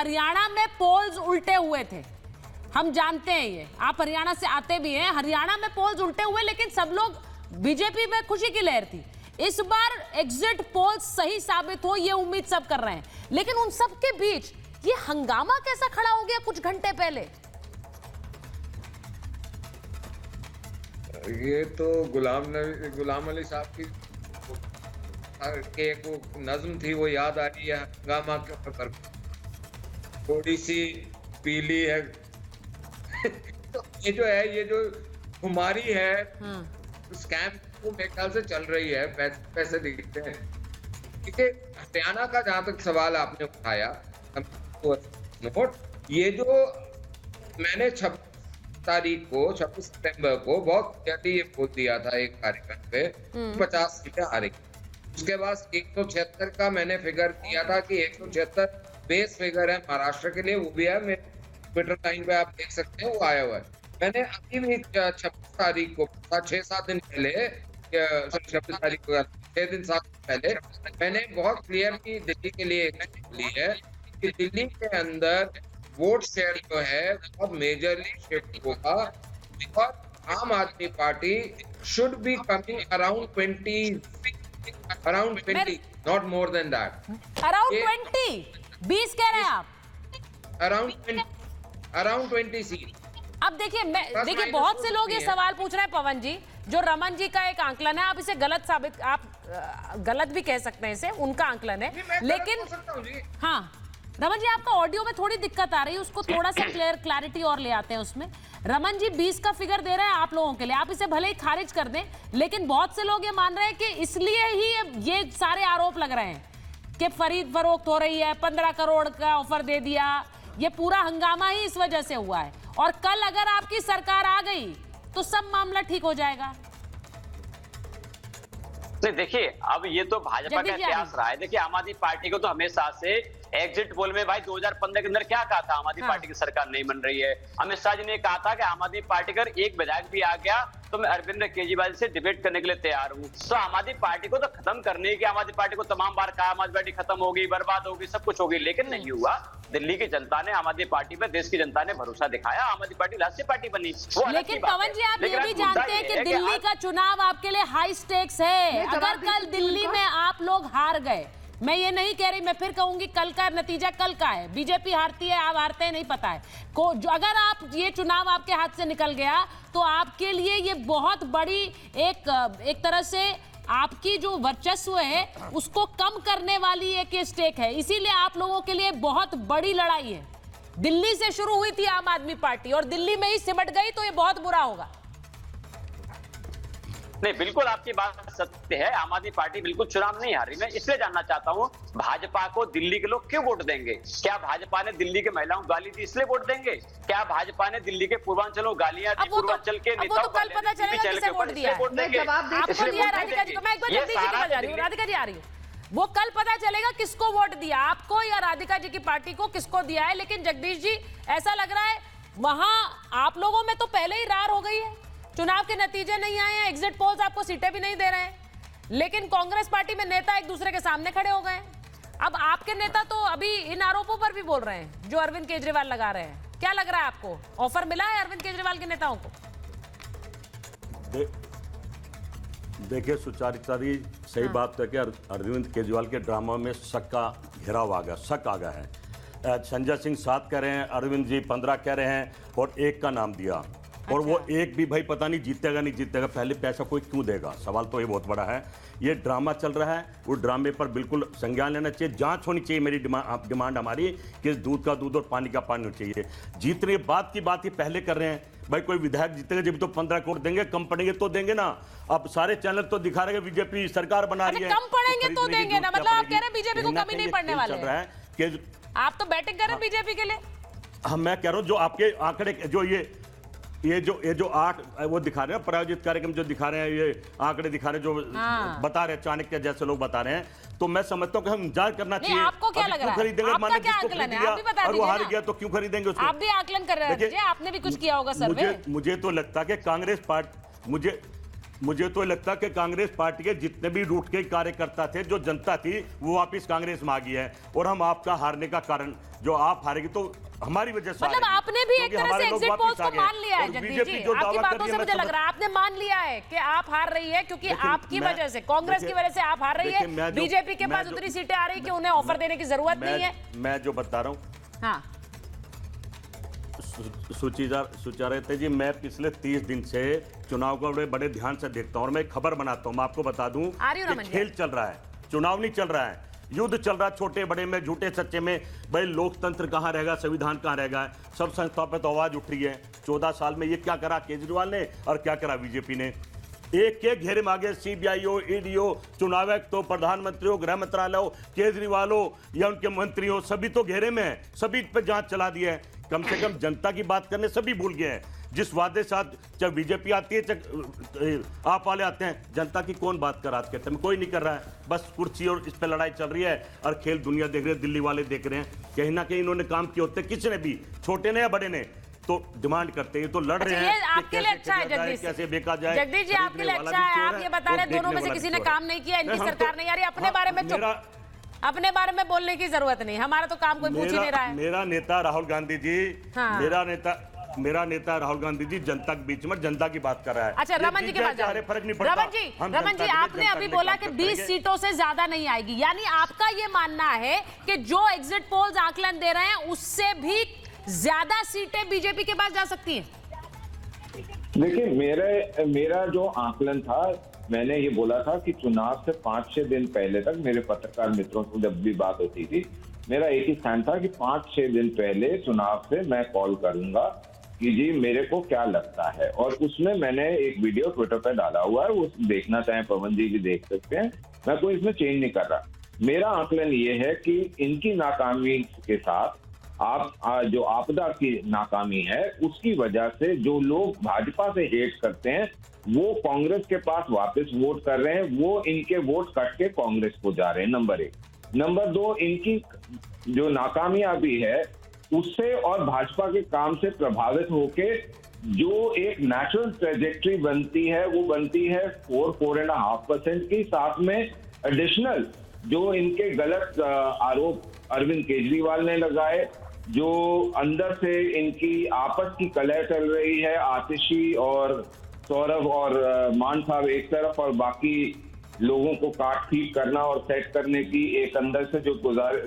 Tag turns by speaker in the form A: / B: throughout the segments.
A: हरियाणा में पोल्स उल्टे हुए थे, हम जानते हैं ये, आप हरियाणा से आते भी हैं। हरियाणा में पोल्स उल्टे हुए, लेकिन सब लोग बीजेपी में खुशी की लहर थी। इस बार एग्जिट पोल्स सही साबित हो, ये उम्मीद सब कर रहे हैं, लेकिन उन सब के बीच ये हंगामा कैसा खड़ा हो गया कुछ घंटे पहले?
B: ये तो गुलाम अली साहब की एक वो नज्म थी, वो याद आ रही है हंगामा के ऊपर, थोड़ी सी पीली है। तो ये जो है, ये जो खुमारी है, स्कैम वो मेरे ख्याल से चल रही है, पैसे दिखते हैं। देखिए, हरियाणा का जहां तक सवाल आपने उठाया, नोट, ये जो मैंने 26 सितंबर को बहुत जल्दी ये बोल दिया था एक कार्यक्रम पे, 50 सीटें आ रही। उसके बाद 176 का मैंने फिगर किया था कि 176 बेस फिगर है महाराष्ट्र के लिए, वो भी है, मेरे ट्विटर लाइन पे आप देख सकते हैं, वो आया हुआ है। मैंने अभी भी 26 तारीख को 6-7 दिन पहले, 26 तारीख को 6 दिन 7 दिन पहले मैंने बहुत क्लियरली दिल्ली के लिए ली है कि दिल्ली के अंदर वोट शेयर जो है बहुत मेजरली शिफ्ट होगा, और आम आदमी party should be coming around 20, not more than that.
A: Around 20 कह रहे हैं आप?
B: Around 20 seat.
A: अब देखिए बहुत से लोग ये सवाल पूछ रहे हैं पवन जी, जो रमन जी का एक आंकलन है, आप इसे गलत भी कह सकते हैं, इसे उनका आंकलन है, लेकिन हाँ रमन जी आपका ऑडियो में थोड़ी दिक्कत आ रही है, उसको थोड़ा सा क्लैरिटी और ले आते हैं उसमें। रमन जी 20 का फिगर दे रहे हैं आप लोगों के लिए, आप इसे भले ही खारिज कर दें, लेकिन बहुत से लोग ये मान रहे हैं कि इसलिए ही ये सारे आरोप लग रहे हैं कि खरीद फरोख्त हो रही है, 15 करोड़ का ऑफर दे दिया, ये पूरा हंगामा ही इस वजह से हुआ है, और कल अगर आपकी सरकार आ गई तो सब मामला ठीक हो जाएगा।
C: नहीं, देखिए अब ये तो भाजपा का इतिहास रहा है। देखिए आम आदमी पार्टी को तो हमेशा से एग्जिट पोल में, भाई 2015 के अंदर क्या कहा था, आम आदमी पार्टी की सरकार नहीं बन रही है। अमित शाह जी ने कहा था कि आम आदमी पार्टी का एक विधायक भी आ गया तो मैं अरविंद केजरीवाल से डिबेट करने के लिए तैयार हूं। तो आम आदमी पार्टी को तो खत्म करने की, आम आदमी पार्टी को तमाम बार कहा आम आदमी पार्टी खत्म होगी, बर्बाद होगी, सब कुछ होगी, लेकिन नहीं हुआ। दिल्ली की जनता ने आम आदमी पार्टी पर, देश की जनता ने भरोसा दिखाया, आम आदमी पार्टी राष्ट्रीय पार्टी बनी।
A: लेकिन पवन जी आप ये भी जानते हैं कि दिल्ली का चुनाव आपके लिए हाई स्टेक्स है। अगर कल दिल्ली में आप लोग हार गए, मैं ये नहीं कह रही, मैं फिर कहूंगी कल का नतीजा कल का है, बीजेपी हारती है, आप हारते हैं, नहीं पता है अगर आप ये चुनाव आपके हाथ से निकल गया तो आपके लिए ये बहुत बड़ी एक तरह से आपकी जो वर्चस्व है उसको कम करने वाली एक स्टेक है। इसीलिए आप लोगों के लिए बहुत बड़ी लड़ाई है। दिल्ली से शुरू हुई थी आम आदमी पार्टी और दिल्ली में ही सिमट गई तो ये बहुत बुरा होगा।
C: नहीं, बिल्कुल आपकी बात सत्य है, आम आदमी पार्टी बिल्कुल चुनाव नहीं हारी। मैं इसलिए जानना चाहता हूं भाजपा को दिल्ली के लोग क्यों वोट देंगे? क्या भाजपा ने दिल्ली के महिलाओं को गाली दी इसलिए वोट देंगे? क्या भाजपा ने दिल्ली के पूर्वांचल को गालियां दी, पूर्वांचल के नेताओं को
A: पता चलेगा किसे वोट दिया
C: वोट देंगे?
A: आपको दिया राधिका जी को, मैं एक बार जल्दी से बता रही हूं, राधिका जी आ रही हूं, वो कल पता चलेगा किसको वोट दिया, आपको या राधिका जी की पार्टी को किसको दिया है। लेकिन जगदीश जी ऐसा लग रहा है वहां आप लोगों में तो पहले ही रार हो गई है, चुनाव के नतीजे नहीं आए हैं, एग्जिट पोल्स आपको सीटें भी नहीं दे रहे हैं, लेकिन कांग्रेस पार्टी में नेता एक दूसरे के सामने खड़े हो गए। अब आपके नेता तो अभी इन आरोपों पर भी बोल रहे हैं जो अरविंद केजरीवाल लगा रहे हैं। क्या लग रहा है आपको, ऑफर मिला है अरविंद केजरीवाल के नेताओं को?
D: देखिए सुचारिता जी, सही बात है कि अरविंद केजरीवाल के ड्रामा में शक का घेराव आ गया, शक आ गया है। संजय सिंह 7 कह रहे हैं, अरविंद जी 15 कह रहे हैं, और 1 का नाम दिया। और वो एक भी भाई पता नहीं जीतेगा नहीं जीतेगा, पहले पैसा कोई क्यों देगा, सवाल तो ये बहुत बड़ा है। ये ड्रामा चल रहा है, उस ड्रामे पर बिल्कुल संज्ञान लेना चाहिए, जांच होनी चाहिए। मेरी डिमांड हमारी कि दूध का दूध और पानी का पानी होना चाहिए। जीतने बात की बात ही पहले कर रहे हैं, भाई कोई विधायक जीतेगा जब तो 15 करोड़ देंगे, कम पड़ेंगे तो देंगे ना। अब सारे चैनल तो दिखा रहे हैं बीजेपी सरकार बना रही है,
A: कम पड़ेंगे तो देंगे ना, मतलब आप कह रहे हैं बीजेपी को कमी नहीं पड़ने वाले
D: हैं।
A: आप तो बैटिंग कर रहे हैं बीजेपी के लिए।
D: हाँ, मैं कह रहा हूँ जो आपके आंकड़े जो ये जो 8 वो दिखा रहे हैं, प्रायोजित कार्यक्रम जो दिखा रहे हैं, ये आंकड़े दिखा रहे हैं जो बता रहे हैं, चाणक्य जैसे लोग बता रहे हैं, तो मैं समझता हूँ कि हम इंतजार करना चाहिए।
A: आपको क्या लग रहा है?
D: खरीदेंगे,
A: आपका क्या आकलन है? आप भी बता
D: और वो हार
A: दीजिए
D: गया तो क्यों खरीदेंगे उसको?
A: आप भी आकलन कर रहे हैं, आपने भी कुछ किया होगा सर्वे।
D: मुझे तो लगता है कि कांग्रेस पार्टी, मुझे तो लगता है कि कांग्रेस पार्टी के जितने भी रूट के कार्यकर्ता थे, जो जनता थी, वो वापिस कांग्रेस में आ गई है, और हम आपका हारने का कारण जो आप हारेगी तो हमारी वजह से
A: मतलब आपने भी एक तरह से एग्जिट पोल्स को मान लिया है जगदीश जी, आपकी बातों से मुझे लग रहा है आपने मान लिया है कि आप हार रही है, क्योंकि आपकी वजह से, कांग्रेस की वजह से आप हार रही है। बीजेपी के पास उतनी सीटें आ रही कि उन्हें ऑफर देने की जरूरत नहीं है।
D: मैं जो बता रहा हूँ,
A: हाँ
D: सुचारिता जी, मैं पिछले 30 दिन से चुनाव को बड़े ध्यान से देखता हूँ और मैं खबर बनाता हूँ। मैं आपको बता दूं कि खेल चल रहा है, चुनाव नहीं चल रहा है, युद्ध चल रहा है, छोटे बड़े में, झूठे सच्चे में। भाई लोकतंत्र कहाँ रहेगा, संविधान कहाँ रहेगा? सब संस्थाओं पर तो आवाज उठ रही है। 14 साल में ये क्या करा केजरीवाल ने और क्या करा बीजेपी ने? एक एक घेरे में आगे सीबीआई हो, ईडी हो, चुनाव आयुक्त हो, प्रधानमंत्री हो, गृह मंत्रालय हो, केजरीवाल हो या उनके मंत्री हो, सभी तो घेरे में है, सभी पे जांच चला दी है। कम से कम जनता की बात करने सभी भूल गए हैं। जिस वादे साथ चाहे बीजेपी आती है चाहे आप वाले आते हैं, जनता की कौन बात कर आज के टाइम? कोई नहीं कर रहा है। बस कुर्सी और इस पे लड़ाई चल रही है और खेल दुनिया देख रही है, दिल्ली वाले देख रहे हैं। कहीं ना कहीं इन्होंने काम किए होते, किसी ने भी, छोटे ने या बड़े ने, तो डिमांड करते हैं, तो लड़ रहे हैं।
A: आपके लिए अच्छा है जगदीश,
D: कैसे बेचा जाए?
A: जगदीश जी आपके लिए अच्छा है, आप ये बता रहे दोनों में से किसी ने काम नहीं किया, इनकी सरकार नहीं आ रही। अपने बारे में चुप, अपने बारे में बोलने की जरूरत नहीं, हमारा तो काम कोई पूछ ही नहीं रहा है।
D: मेरा नेता राहुल गांधी जी, मेरा नेता राहुल गांधी जी जनता के बीच में जनता की बात कर रहा है।
A: अच्छा रमन जी के पास
D: फर्क नहीं पड़ता।
A: रमन जी आपने अभी बोला कि 20 सीटों से ज्यादा नहीं आएगी, यानी आपका ये मानना है कि जो एग्जिट पोल्स आकलन दे रहे हैं उससे भी ज्यादा सीटें बीजेपी के पास जा सकती हैं?
E: देखिए मेरा जो आकलन था, मैंने ये बोला था कि चुनाव से 5-6 दिन पहले तक मेरे पत्रकार मित्रों से जब भी बात होती थी, मेरा एक ही स्टैंड था कि 5-6 दिन पहले चुनाव से मैं कॉल करूंगा कि जी मेरे को क्या लगता है। और उसमें मैंने एक वीडियो ट्विटर पे डाला हुआ है, वो देखना चाहें पवन जी भी देख सकते हैं। मैं कोई इसमें चेंज नहीं कर रहा। मेरा आकलन ये है कि इनकी नाकामी के साथ आप जो आपदा की नाकामी है उसकी वजह से जो लोग भाजपा से हेट करते हैं वो कांग्रेस के पास वापस वोट कर रहे हैं, वो इनके वोट कट के कांग्रेस को जा रहे हैं, नंबर 1। नंबर 2, इनकी जो नाकामयाबी है उससे और भाजपा के काम से प्रभावित होके जो एक नेचुरल ट्रेजेक्ट्री बनती है वो बनती है 4.5% की। साथ में एडिशनल जो इनके गलत आरोप अरविंद केजरीवाल ने लगाए, जो अंदर से इनकी आपस की कलह चल रही है, आतिशी और सौरभ और मान साहब एक तरफ और बाकी लोगों को काट पीट करना और सेट करने की एक अंदर से जो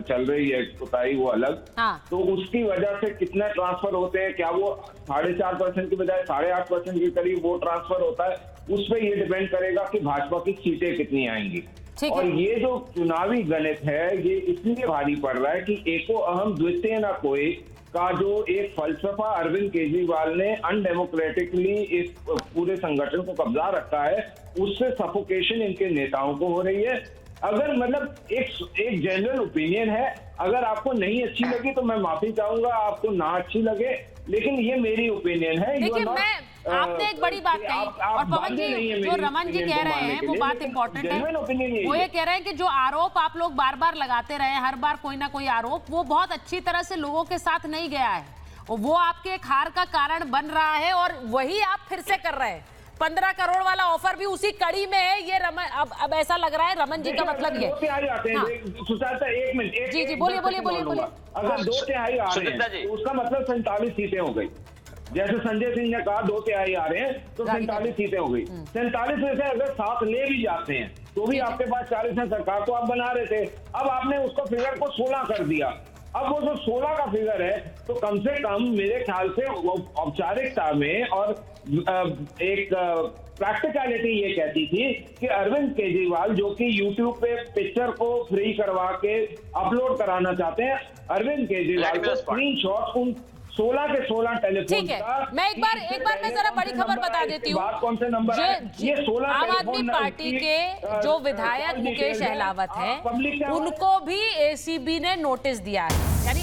E: चल रही है कुताई वो अलग। तो उसकी वजह से कितने ट्रांसफर होते हैं, क्या वो 4.5% की बजाय 8.5% के करीब वो ट्रांसफर होता है, उस पर ये डिपेंड करेगा कि भाजपा की सीटें कितनी आएंगी। और ये जो चुनावी गणित है ये इसलिए भारी पड़ रहा है कि एको अहम द्वितीय न कोई का जो एक फलसफा अरविंद केजरीवाल ने अनडेमोक्रेटिकली इस पूरे संगठन को कब्जा रखा है, उससे सफोकेशन इनके नेताओं को हो रही है। अगर मतलब एक जनरल ओपिनियन है, अगर आपको नहीं अच्छी लगी तो मैं माफी चाहूंगा, आपको ना अच्छी लगे, लेकिन ये मेरी ओपिनियन है।
A: आपने एक बड़ी बात कही और पवन जी जो रमन जी कह रहे हैं वो बात इंपॉर्टेंट है। वो ये कह रहे हैं कि जो आरोप आप लोग बार बार लगाते रहे, हर बार कोई ना कोई आरोप, वो बहुत अच्छी तरह से लोगों के साथ नहीं गया है, वो आपके एक हार का कारण बन रहा है और वही आप फिर से कर रहे हैं। 15 करोड़ वाला ऑफर भी उसी कड़ी में है। ये रमन अब ऐसा लग रहा है रमन जी का मतलब ये।
E: सुशांत एक मिनट,
A: जी बोलिए।
E: अगर 2/3 आ रहे हैं तो उसका मतलब 47 सीटें हो गई। जैसे संजय सिंह ने कहा 2/3 आ रहे हैं तो 47 सीटें हो गई। 47 में से अगर 7 ले भी जाते हैं तो भी आपके पास 40 है। सरकार तो आप बना रहे थे, अब आपने उसको फिगर को 16 कर दिया। अब वो जो 16 का फिगर है तो कम से कम मेरे ख्याल से औपचारिकता में और एक प्रैक्टिकलिटी ये कहती थी कि अरविंद केजरीवाल जो कि YouTube पे पिक्चर को फ्री करवा के अपलोड कराना चाहते हैं, अरविंद केजरीवाल को स्क्रीनशॉट उन 16 के 16 टेलीफोन।
A: ठीक है, मैं एक बार मैं जरा बड़ी खबर बता देती हूँ।
E: कौन से नंबर है? ये 16
A: आम आदमी पार्टी के जो विधायक मुकेश अहलावत है उनको भी ACB ने नोटिस दिया है, यानी